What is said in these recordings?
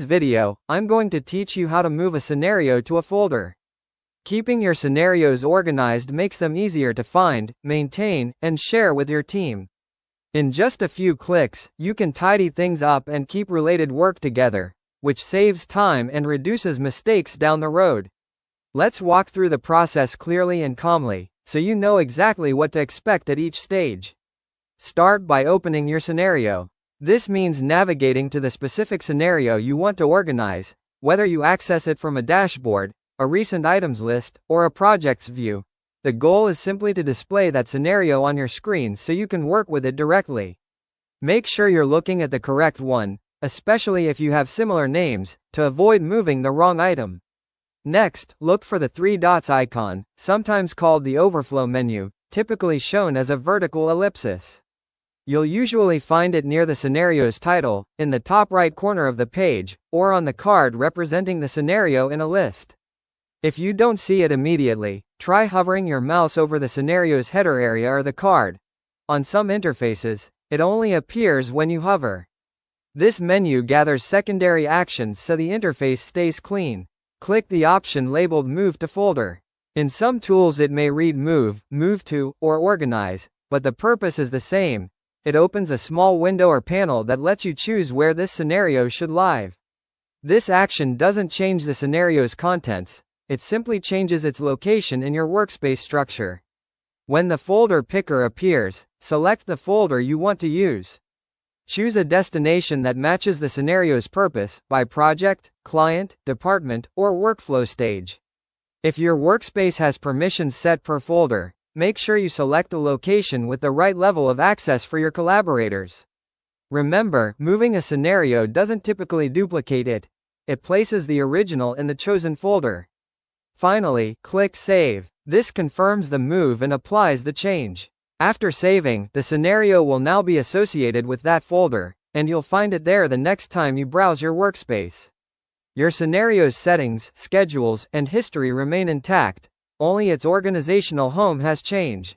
this video, I'm going to teach you how to move a scenario to a folder. Keeping your scenarios organized makes them easier to find, maintain, and share with your team. In just a few clicks, you can tidy things up and keep related work together, which saves time and reduces mistakes down the road. Let's walk through the process clearly and calmly, so you know exactly what to expect at each stage. Start by opening your scenario. This means navigating to the specific scenario you want to organize, whether you access it from a dashboard, a recent items list, or a projects view. The goal is simply to display that scenario on your screen so you can work with it directly. Make sure you're looking at the correct one, especially if you have similar names, to avoid moving the wrong item. Next, look for the three dots icon, sometimes called the overflow menu, typically shown as a vertical ellipsis. You'll usually find it near the scenario's title, in the top right corner of the page, or on the card representing the scenario in a list. If you don't see it immediately, try hovering your mouse over the scenario's header area or the card. On some interfaces, it only appears when you hover. This menu gathers secondary actions so the interface stays clean. Click the option labeled Move to Folder. In some tools it may read Move, Move to, or Organize, but the purpose is the same. It opens a small window or panel that lets you choose where this scenario should live. This action doesn't change the scenario's contents, it simply changes its location in your workspace structure. When the folder picker appears, select the folder you want to use. Choose a destination that matches the scenario's purpose, by project, client, department, or workflow stage. If your workspace has permissions set per folder, make sure you select a location with the right level of access for your collaborators. Remember, moving a scenario doesn't typically duplicate it. It places the original in the chosen folder. Finally, click Save. This confirms the move and applies the change. After saving, the scenario will now be associated with that folder, and you'll find it there the next time you browse your workspace. Your scenario's settings, schedules, and history remain intact. Only its organizational home has changed.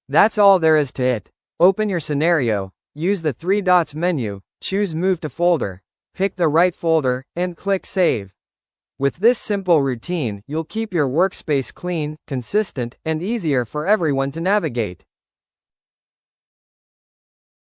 That's all there is to it. Open your scenario, use the three dots menu, choose Move to Folder, pick the right folder, and click Save. With this simple routine, you'll keep your workspace clean, consistent, and easier for everyone to navigate.